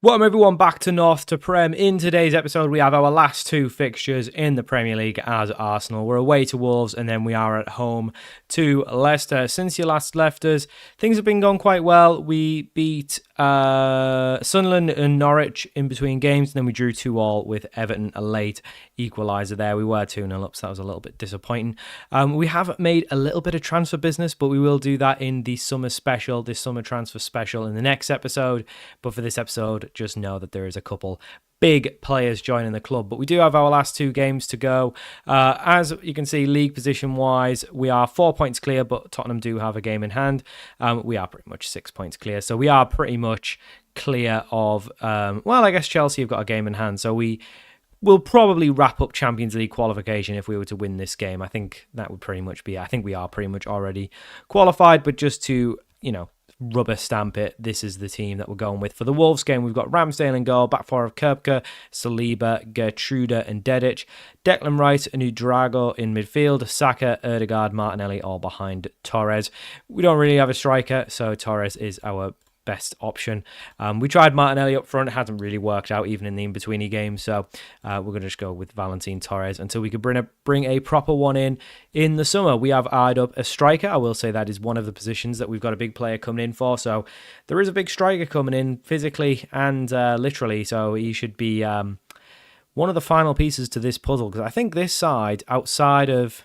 Welcome everyone back to North to Prem. In today's episode, we have our last two fixtures in the Premier League as Arsenal. We're away to Wolves and then we are at home to Leicester. Since you last left us, things have been going quite well. We beat Sunderland and Norwich in between games, and then we drew 2-2 with Everton, a late equaliser there. We were 2-0 up, so that was a little bit disappointing. We have made a little bit of transfer business, but we will do that in the summer special, this summer transfer special in the next episode. But for this episode, just know that there is a couple big players joining the club. But we do have our last two games to go. As you can see, league position wise, we are 4 points clear, but Tottenham do have a game in hand. We are pretty much 6 points clear, so we are pretty much clear of well, I guess Chelsea have got a game in hand, so we will probably wrap up Champions League qualification if we were to win this game. I think that would pretty much be it. I think we are pretty much already qualified, but just to, rubber stamp it, this is the team that we're going with. For the Wolves game, we've got Ramsdale in goal, back four of Köpke, Saliba, Gertruda and Dedic, Declan Rice and Udrago in midfield, Saka, Ødegaard, Martinelli all behind Torres. We don't really have a striker, so Torres is our best option. We tried Martinelli up front. It hasn't really worked out even in the in-betweeny games, so we're going to just go with Valentin Torres until we could bring a proper one in the summer. We have eyed up a striker. I will say that is one of the positions that we've got a big player coming in for, so there is a big striker coming in physically and literally, so he should be one of the final pieces to this puzzle, because I think this side, outside of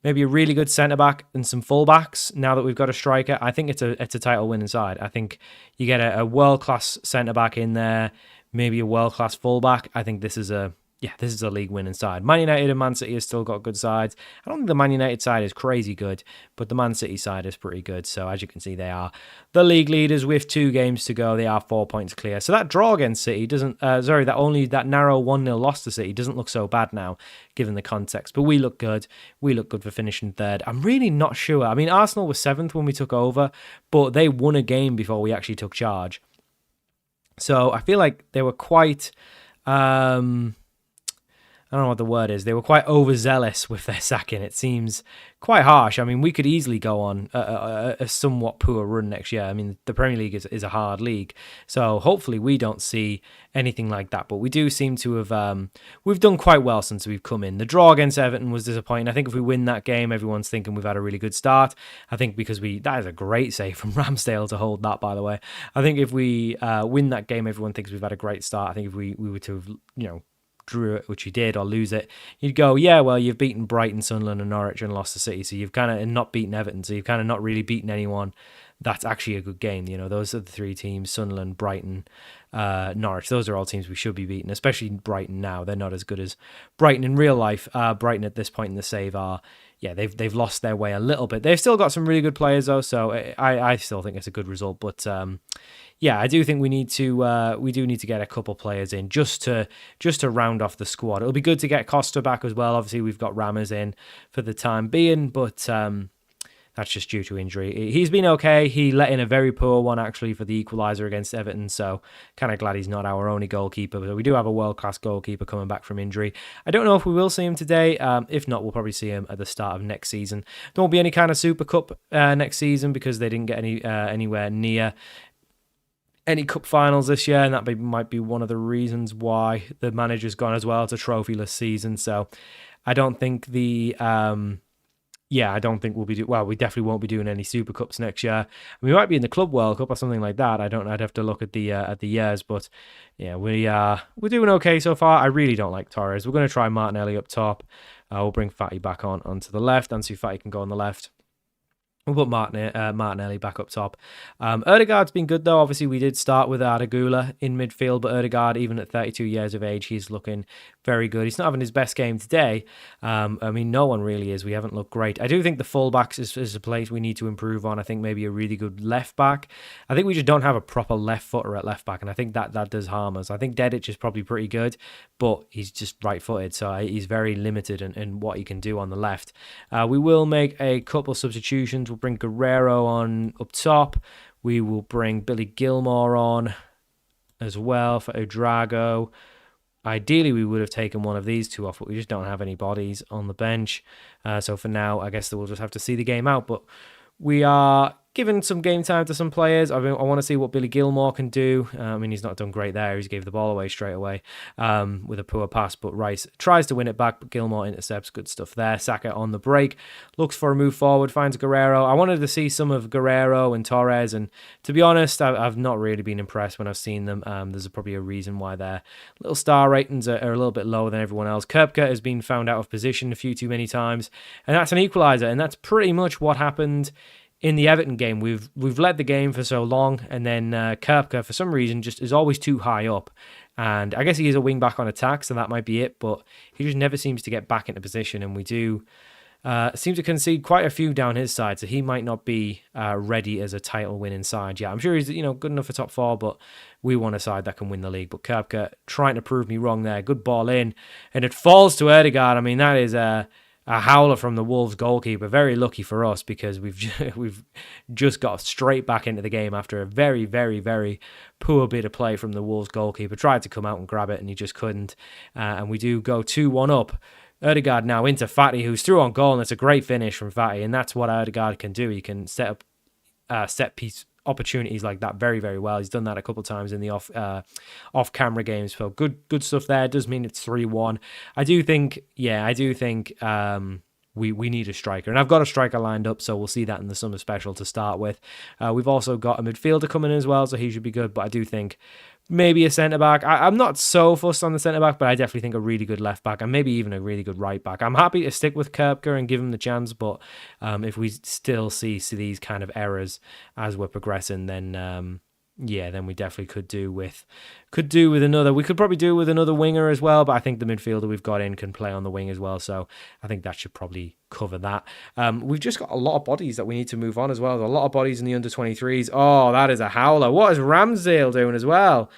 maybe a really good centre-back and some full-backs, now that we've got a striker, I think it's a title-winning side. I think you get a world-class centre-back in there, maybe a world-class full-back. I think this is a league-winning side. Man United and Man City have still got good sides. I don't think the Man United side is crazy good, but the Man City side is pretty good. So as you can see, they are the league leaders with 2 games to go. They are 4 points clear. So that draw against City doesn't, that narrow 1-0 loss to City doesn't look so bad now, given the context. But we look good. We look good for finishing third. I'm really not sure. I mean, Arsenal was 7th when we took over, but they won a game before we actually took charge. So I feel like they were quite I don't know what the word is. They were quite overzealous with their sacking. It seems quite harsh. I mean, we could easily go on a somewhat poor run next year. I mean, the Premier League is a hard league. So hopefully we don't see anything like that. But we do seem to have, we've done quite well since we've come in. The draw against Everton was disappointing. I think if we win that game, everyone's thinking we've had a really good start. I think because that is a great save from Ramsdale to hold that, by the way. I think if we win that game, everyone thinks we've had a great start. I think if we were to have, drew it, which you did, or lose it, you'd go, yeah, well, you've beaten Brighton, Sunderland and Norwich and lost to City, so you've kind of not beaten Everton, so you've kind of not really beaten anyone that's actually a good game. Those are the 3 teams, Sunderland, Brighton, Norwich. Those are all teams we should be beating, especially Brighton now. They're not as good as Brighton in real life. Brighton at this point in the save are, they've lost their way a little bit. They've still got some really good players though, so I still think it's a good result, but I do think we need to get a couple players in just to round off the squad. It'll be good to get Costa back as well. Obviously, we've got Ramos in for the time being, but that's just due to injury. He's been okay. He let in a very poor one, actually, for the equaliser against Everton, so kind of glad he's not our only goalkeeper. But we do have a world-class goalkeeper coming back from injury. I don't know if we will see him today. If not, we'll probably see him at the start of next season. There won't be any kind of Super Cup next season because they didn't get anywhere near any cup finals this year, and that might be one of the reasons why the manager's gone as well. It's a trophyless season, so I don't think I don't think we definitely won't be doing any Super Cups next year. We might be in the Club World Cup or something like that. I'd have to look at the years, but yeah, we're doing okay so far. I really don't like Torres. We're going to try Martinelli up top. We'll bring Fatty back onto the left. Ansu Fati can go on the left. We'll put Martinelli back up top. Ødegaard's been good, though. Obviously, we did start with Arda in midfield, but Ødegaard, even at 32 years of age, he's looking very good. He's not having his best game today. I mean, no one really is. We haven't looked great. I do think the fullbacks is a place we need to improve on. I think maybe a really good left back. I think we just don't have a proper left footer at left back, and I think that does harm us. I think Dedic is probably pretty good, but he's just right-footed, so he's very limited in what he can do on the left. We will make a couple substitutions. We'll bring Guerrero on up top. We will bring Billy Gilmore on as well for Udrago. Ideally, we would have taken one of these two off, but we just don't have any bodies on the bench. So for now, I guess we'll just have to see the game out. But we are given some game time to some players. I want to see what Billy Gilmore can do. I mean, he's not done great there. He gave the ball away straight away with a poor pass, but Rice tries to win it back, but Gilmore intercepts. Good stuff there. Saka on the break, looks for a move forward, finds Guerrero. I wanted to see some of Guerrero and Torres, and to be honest, I've not really been impressed when I've seen them. There's probably a reason why their little star ratings are a little bit lower than everyone else. Köpke has been found out of position a few too many times, and that's an equaliser, and that's pretty much what happened in the Everton game. We've led the game for so long, and then Köpke, for some reason, just is always too high up. And I guess he is a wing back on attack, so that might be it, but he just never seems to get back into position, and we do seem to concede quite a few down his side, so he might not be ready as a title winning side. Yeah, I'm sure he's good enough for top four, but we want a side that can win the league. But Köpke trying to prove me wrong there. Good ball in, and it falls to Ødegaard. I mean, that is a howler from the Wolves goalkeeper. Very lucky for us, because we've just got straight back into the game after a very, very, very poor bit of play from the Wolves goalkeeper. Tried to come out and grab it, and he just couldn't. And we do go 2-1 up. Ødegaard now into Fatty, who's through on goal, and it's a great finish from Fatty, and that's what Ødegaard can do. He can set up set piece opportunities like that very, very well. He's done that a couple of times in the off camera games. So good stuff there. It does mean it's 3-1. I do think we need a striker, and I've got a striker lined up, so we'll see that in the summer special to start with. We've also got a midfielder coming in as well, so he should be good, but I do think maybe a centre-back. I'm not so fussed on the centre-back, but I definitely think a really good left-back, and maybe even a really good right-back. I'm happy to stick with Köpke and give him the chance, but if we still see these kind of errors as we're progressing, then then we definitely could do with another. We could probably do with another winger as well, but I think the midfielder we've got in can play on the wing as well, so I think that should probably cover that. We've just got a lot of bodies that we need to move on as well. There's a lot of bodies in the under-23s. Oh, that is a howler. What is Ramsdale doing as well?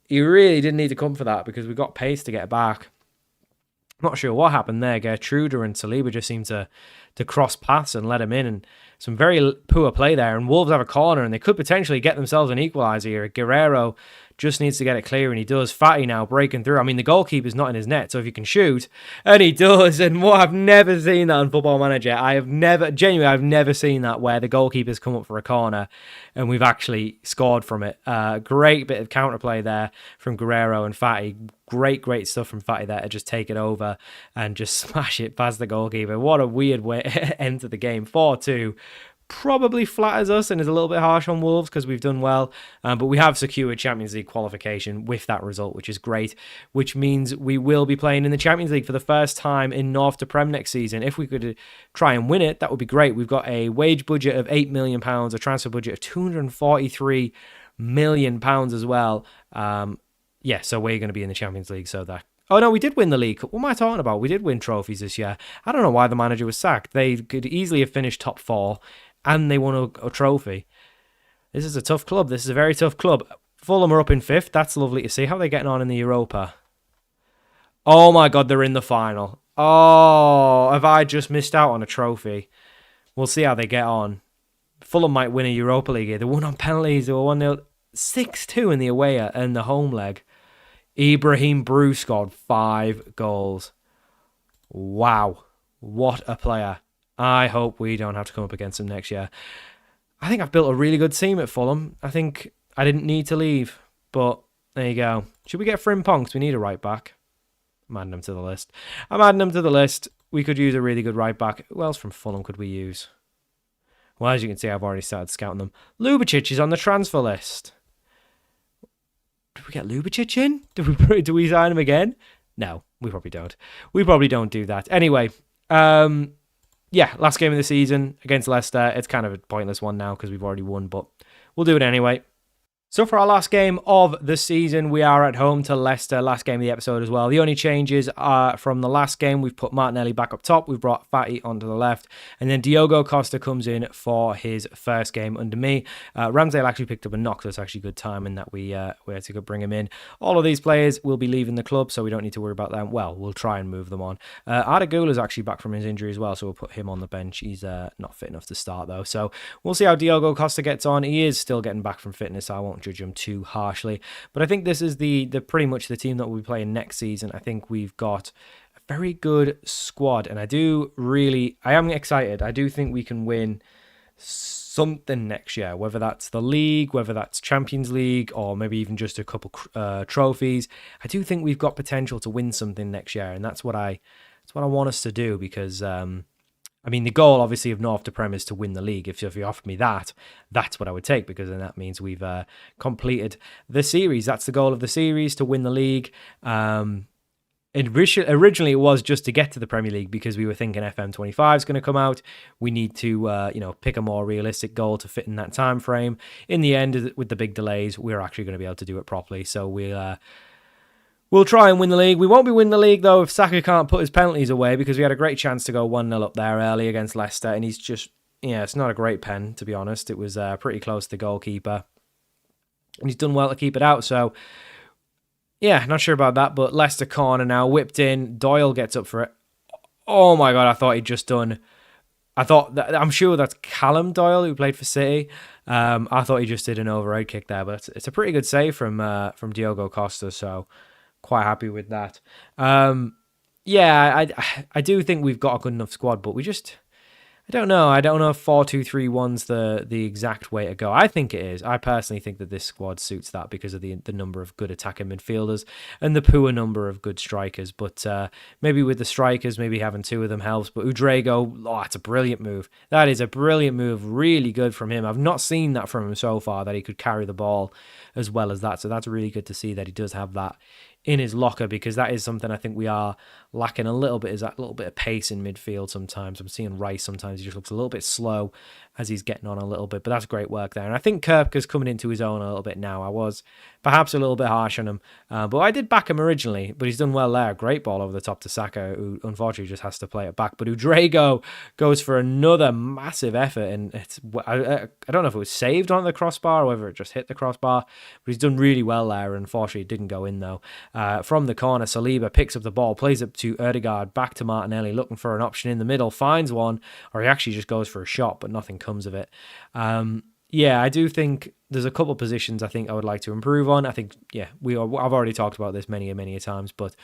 He really didn't need to come for that, because we got pace to get back. Not sure what happened there. Gertruder and Saliba just seemed to cross paths and let him in, and some very poor play there. And Wolves have a corner, and they could potentially get themselves an equaliser here. Guerrero just needs to get it clear, and he does. Fatty now breaking through. I mean, the goalkeeper's not in his net, so if he can shoot, and he does. And what, I've never seen that on Football Manager. I've never seen that, where the goalkeeper's come up for a corner and we've actually scored from it. Great bit of counterplay there from Guerrero and Fatty. Great stuff from Fatty there to just take it over and just smash it past the goalkeeper. What a weird way end to the game. 4-2. Probably flatters us and is a little bit harsh on Wolves, because we've done well, but we have secured Champions League qualification with that result, which is great, which means we will be playing in the Champions League for the first time in North to Prem next season. If we could try and win it, that would be great. We've got a wage budget of £8 million, a transfer budget of £243 million as well. So we're going to be in the Champions League, so that... Oh, no, we did win the league. What am I talking about? We did win trophies this year. I don't know why the manager was sacked. They could easily have finished top 4, and they won a trophy. This is a tough club. This is a very tough club. Fulham are up in 5th. That's lovely to see. How are they getting on in the Europa? Oh, my God, they're in the final. Oh, have I just missed out on a trophy? We'll see how they get on. Fulham might win a Europa League here. They won on penalties. They were 1-0. 6-2 in the away and the home leg. Ibrahim Brew scored 5 goals. Wow. What a player. I hope we don't have to come up against him next year. I think I've built a really good team at Fulham. I think I didn't need to leave, but there you go. Should we get Frimpong? Because we need a right back. I'm adding him to the list. We could use a really good right back. Who else from Fulham could we use? Well, as you can see, I've already started scouting them. Lubicic is on the transfer list. Did we get Lubicic in? Do we sign him again? No, we probably don't. We probably don't do that. Anyway, last game of the season against Leicester. It's kind of a pointless one now because we've already won, but we'll do it anyway. So for our last game of the season, we are at home to Leicester, last game of the episode as well. The only changes are from the last game. We've put Martinelli back up top. We've brought Fatty onto the left. And then Diogo Costa comes in for his first game under me. Ramsdale actually picked up a knock, so it's actually good timing that we had to go bring him in. All of these players will be leaving the club, so we don't need to worry about them. Well, we'll try and move them on. Arda is actually back from his injury as well, so we'll put him on the bench. He's not fit enough to start, though. So we'll see how Diogo Costa gets on. He is still getting back from fitness, so I won't judge him too harshly, but I think this is the pretty much the team that we'll be playing next season. I think we've got a very good squad, and I am excited. I do think we can win something next year, whether that's the league, whether that's Champions League, or maybe even just a couple trophies. I do think we've got potential to win something next year, and that's what I want us to do, because I mean, the goal obviously of North to Prem is to win the league. If you offered me that, that's what I would take, because then that means we've completed the series. That's the goal of the series, to win the league. Originally, it was just to get to the Premier League, because we were thinking FM25 is going to come out. We need to, pick a more realistic goal to fit in that time frame. In the end, with the big delays, we're actually going to be able to do it properly. So we'll try and win the league. We won't be winning the league, though, if Saka can't put his penalties away, because we had a great chance to go 1-0 up there early against Leicester, and he's just, it's not a great pen, to be honest. It was pretty close to the goalkeeper, and he's done well to keep it out, so yeah, not sure about that, but Leicester corner now, whipped in. Doyle gets up for it. Oh my God, I thought he'd just done... I'm sure that's Callum Doyle, who played for City. I thought he just did an overhead kick there, but it's a pretty good save from Diogo Costa, so quite happy with that. I do think we've got a good enough squad, but we just... I don't know if 4-2-3-1's the exact way to go. I think it is. I personally think that this squad suits that, because of the number of good attacking midfielders and the poor number of good strikers. But maybe with the strikers, maybe having two of them helps. But Udrego, it's a brilliant move. That is a brilliant move. Really good from him. I've not seen that from him so far, that he could carry the ball as well as that. So that's really good to see that he does have that in his locker, because that is something I think we are lacking a little bit, is that little bit of pace in midfield sometimes. I'm seeing Rice sometimes, he just looks a little bit slow as he's getting on a little bit, but that's great work there. And I think Kirpke's coming into his own a little bit now. I was perhaps a little bit harsh on him, but I did back him originally, but he's done well there. Great ball over the top to Saka, who unfortunately just has to play it back. But Udrego goes for another massive effort, and I don't know if it was saved on the crossbar or whether it just hit the crossbar, but he's done really well there. Unfortunately, it didn't go in though. From the corner, Saliba picks up the ball, plays up to Ødegaard, back to Martinelli, looking for an option in the middle, finds one, or he actually just goes for a shot, but nothing comes of it. I do think there's a couple positions I think I would like to improve on. I think, I've already talked about this many times, but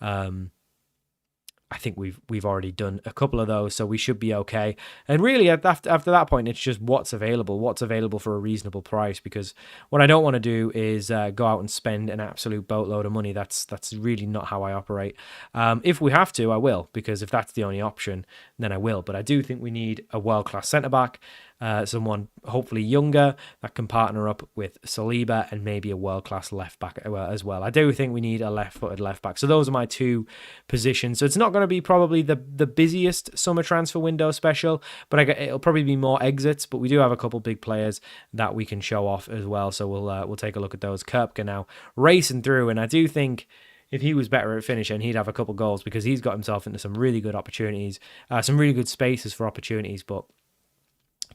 I think we've already done a couple of those, so we should be okay. And really, after that point, it's just what's available for a reasonable price. Because what I don't want to do is go out and spend an absolute boatload of money. That's really not how I operate. If we have to, I will, because if that's the only option, then I will. But I do think we need a world-class centre-back, someone hopefully younger that can partner up with Saliba, and maybe a world-class left-back as well. I do think we need a left-footed left-back. So those are my two positions. So it's not going to be probably the busiest summer transfer window special, but it'll probably be more exits. But we do have a couple big players that we can show off as well. So we'll take a look at those. Kirpke now racing through, and I do think if he was better at finishing, he'd have a couple goals, because he's got himself into some really good opportunities, some really good spaces for opportunities, but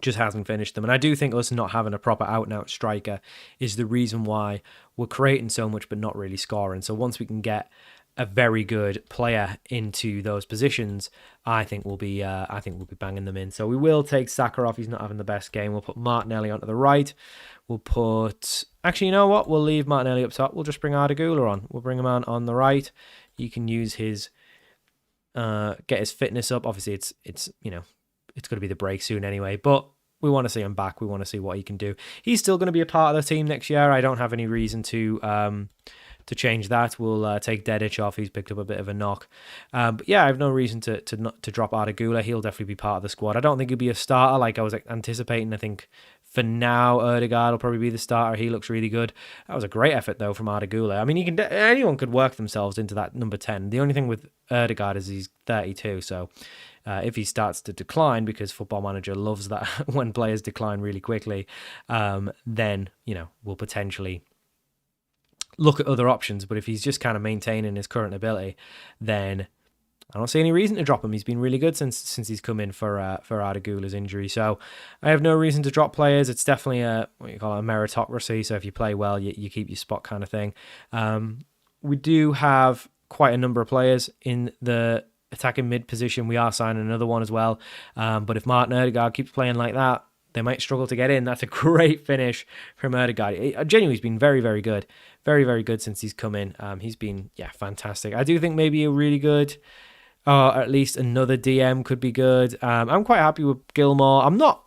just hasn't finished them. And I do think us not having a proper out-and-out striker is the reason why we're creating so much but not really scoring. So once we can get a very good player into those positions, I think we'll be banging them in. So we will take Saka off. He's not having the best game. We'll put Martinelli onto the right. Actually, you know what? We'll leave Martinelli up top. We'll just bring Arda Güler on. We'll bring him on the right. You can use his get his fitness up. Obviously, it's going to be the break soon anyway, but we want to see him back. We want to see what he can do. He's still going to be a part of the team next year. I don't have any reason to change that. We'll take Dedic off. He's picked up a bit of a knock. But I have no reason to drop Arda Güler. He'll definitely be part of the squad. I don't think he'll be a starter like I was anticipating. I think for now, Ødegaard will probably be the starter. He looks really good. That was a great effort though from Arda Güler. I mean, anyone could work themselves into that number 10. The only thing with Ødegaard is he's 32, so if he starts to decline, because Football Manager loves that when players decline really quickly, then we'll potentially look at other options. But if he's just kind of maintaining his current ability, then I don't see any reason to drop him. He's been really good since he's come in for Arda Güler's injury. So I have no reason to drop players. It's definitely a meritocracy. So if you play well, you keep your spot kind of thing. We do have quite a number of players in the attacking mid position. We are signing another one as well. But if Martin Ødegaard keeps playing like that, they might struggle to get in. That's a great finish from Ødegaard. Genuinely, he's been very, very good. Very, very good since he's come in. He's been, fantastic. I do think maybe a really good, or at least another DM could be good. I'm quite happy with Gilmore. I'm not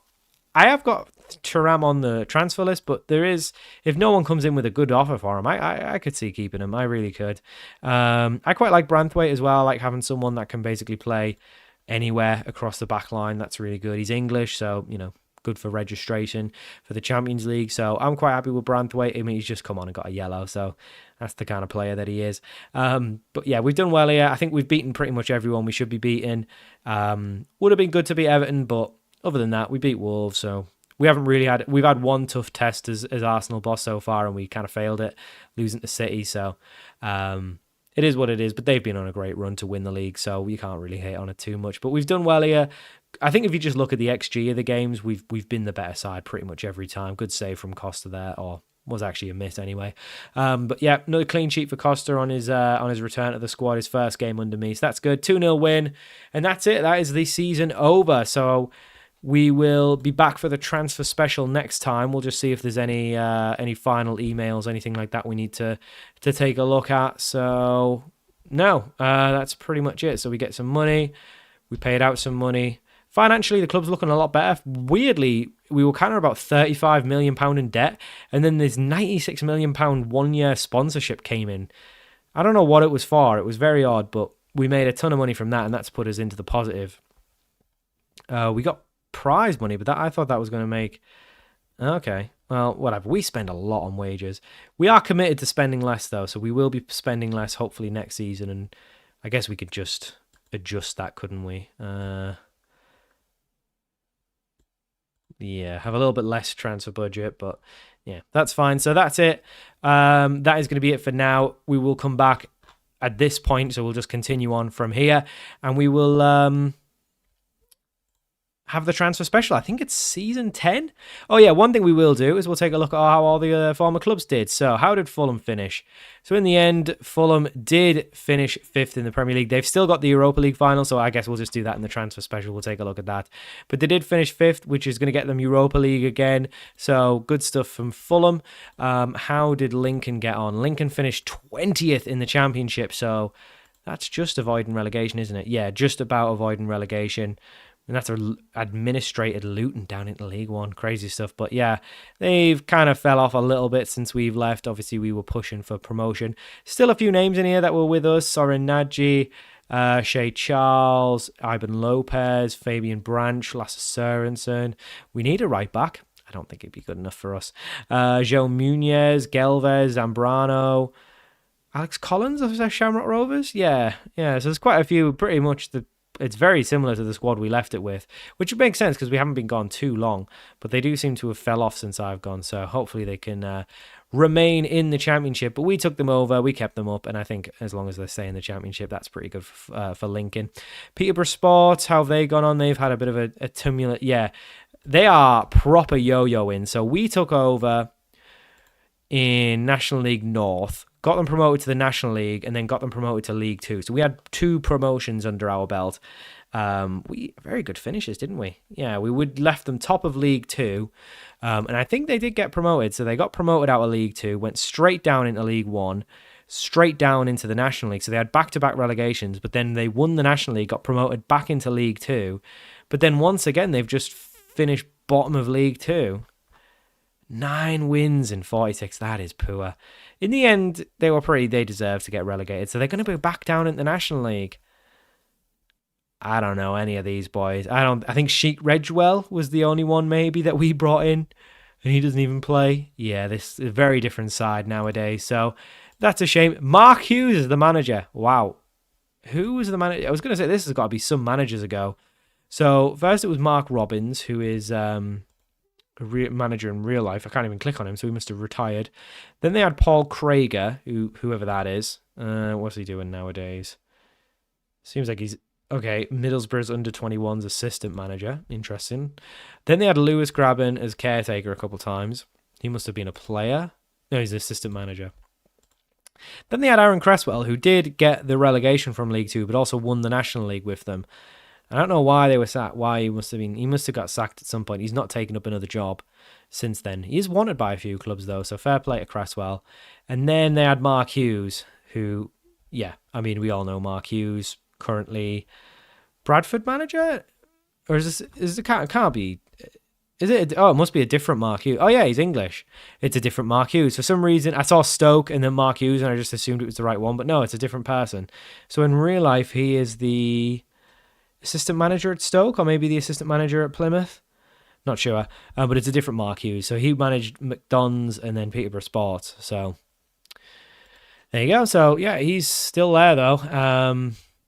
I have got Thuram on the transfer list, but there is, if no one comes in with a good offer for him, I could see keeping him. I really could. I quite like Branthwaite as well. I like having someone that can basically play anywhere across the back line. That's really good. He's English, so, good for registration for the Champions League. So I'm quite happy with Branthwaite. I mean, he's just come on and got a yellow, so that's the kind of player that he is. But yeah, we've done well here. I think we've beaten pretty much everyone we should be beating. Would have been good to beat Everton, but other than that, we beat Wolves, so we've had one tough test as Arsenal boss so far, and we kind of failed it, losing to City. So it is what it is, but they've been on a great run to win the league, so you can't really hate on it too much. But we've done well here. I think if you just look at the XG of the games, we've been the better side pretty much every time. Good save from Costa there, or was actually a miss anyway. But yeah, another clean sheet for Costa on his return to the squad, his first game under me. So that's good. 2-0 win, and that's it. That is the season over. So we will be back for the transfer special next time. We'll just see if there's any final emails, anything like that we need to take a look at. So no, that's pretty much it. So we get some money. We paid out some money. Financially, the club's looking a lot better. Weirdly, we were kind of about £35 million in debt, and then this £96 million 1 year sponsorship came in. I don't know what it was for. It was very odd, but we made a ton of money from that, and that's put us into the positive. We got prize money, but I thought that was going to make... Okay, well, whatever. We spend a lot on wages. We are committed to spending less, though, so we will be spending less hopefully next season, and I guess we could just adjust that, couldn't we? Yeah, have a little bit less transfer budget, but yeah, that's fine. So that's it. That is going to be it for now. We will come back at this point, so we'll just continue on from here, and we will have the transfer special. I think it's season 10. Oh yeah, one thing we will do is we'll take a look at how all the former clubs did. So how did Fulham finish? So in the end, Fulham did finish 5th in the Premier League. They've still got the Europa League final, so I guess we'll just do that in the transfer special. We'll take a look at that. But they did finish 5th, which is going to get them Europa League again. So good stuff from Fulham. How did Lincoln get on? Lincoln finished 20th in the Championship, so that's just avoiding relegation, isn't it? Yeah, just about avoiding relegation. And that's administrated Luton down into League One. Crazy stuff. But yeah, they've kind of fell off a little bit since we've left. Obviously, we were pushing for promotion. Still a few names in here that were with us. Soren Nagy, Shea Charles, Ivan Lopez, Fabian Branch, Lasse Sørensen. We need a right back. I don't think it'd be good enough for us. Joe Muniz, Gelves, Zambrano, Alex Collins of the Shamrock Rovers. Yeah. So there's quite a few. Pretty much it's very similar to the squad we left it with, which makes sense because we haven't been gone too long, but they do seem to have fell off since I've gone, so hopefully they can remain in the Championship. But we took them over, we kept them up, and I think as long as they stay in the Championship, that's pretty good for Lincoln. Peterborough Sports, how have they gone on? They've had a bit of a tumulent... Yeah, they are proper yo-yoing. So we took over in National League North, got them promoted to the National League, and then got them promoted to League Two. So we had 2 promotions under our belt. We very good finishes, didn't we? Yeah, we would left them top of League Two, and I think they did get promoted. So they got promoted out of League Two, went straight down into League One, straight down into the National League. So they had back-to-back relegations, but then they won the National League, got promoted back into League Two, but then once again they've just finished bottom of League Two. 9 wins in 46. That is poor. In the end, they deserved to get relegated. So they're going to be back down in the National League. I don't know any of these boys. I think Sheik Redgewell was the only one maybe that we brought in, and he doesn't even play. Yeah, this is a very different side nowadays. So that's a shame. Mark Hughes is the manager. Wow. Who was the manager? I was going to say this has got to be some managers ago. So first it was Mark Robbins, who is manager in real life. I can't even click on him, so he must have retired. Then they had Paul Krager, whoever that is. What's he doing nowadays? Seems like he's okay. Middlesbrough's under-21s assistant manager. Interesting. Then they had Lewis Graben as caretaker a couple times. He must have been a player. No, he's the assistant manager. Then they had Aaron Cresswell, who did get the relegation from League Two, but also won the National League with them. I don't know why they were sacked. He must have got sacked at some point. He's not taken up another job since then. He is wanted by a few clubs though, so fair play to Cresswell. And then they had Mark Hughes, who, yeah, I mean, we all know Mark Hughes, currently Bradford manager, or is it can't be? Is it? Oh, it must be a different Mark Hughes. Oh, yeah, he's English. It's a different Mark Hughes. For some reason, I saw Stoke and then Mark Hughes, and I just assumed it was the right one. But no, it's a different person. So in real life, he is the assistant manager at Stoke, or maybe the assistant manager at Plymouth. Not sure. But it's a different Mark Hughes. So he managed McDonald's and then Peterborough Sports. So there you go. So yeah, he's still there though.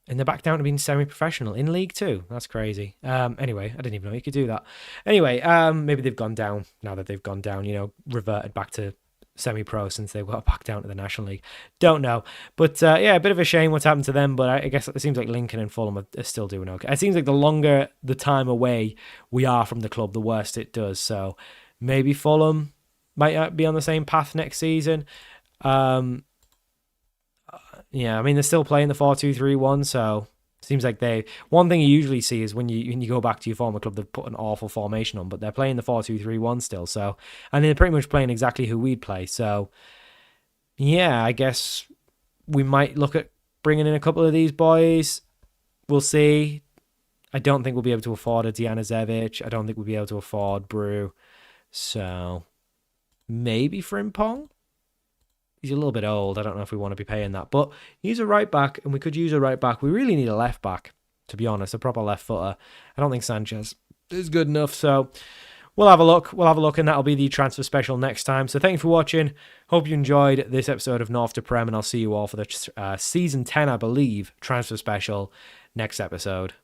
And they're back down to being semi-professional in League Two. That's crazy. Anyway, I didn't even know you could do that. Anyway, maybe they've gone down now that they've gone down, reverted back to semi-pro since they got back down to the National League. Don't know. But yeah, a bit of a shame what's happened to them, but I guess it seems like Lincoln and Fulham are still doing okay. It seems like the longer the time away we are from the club, the worse it does. So maybe Fulham might be on the same path next season. Yeah, I mean, they're still playing the 4-2-3-1, so it seems like one thing you usually see is when you go back to your former club, they've put an awful formation on, but they're playing the 4-2-3-1 still, so, and they're pretty much playing exactly who we'd play, so, yeah, I guess we might look at bringing in a couple of these boys. We'll see. I don't think we'll be able to afford a Djanicevic. I don't think we'll be able to afford Brew, so maybe Frimpong. He's a little bit old. I don't know if we want to be paying that. But he's a right back, and we could use a right back. We really need a left back, to be honest, a proper left footer. I don't think Sanchez is good enough. So we'll have a look. And that'll be the transfer special next time. So thank you for watching. Hope you enjoyed this episode of North to Prem, and I'll see you all for the Season 10, I believe, transfer special next episode.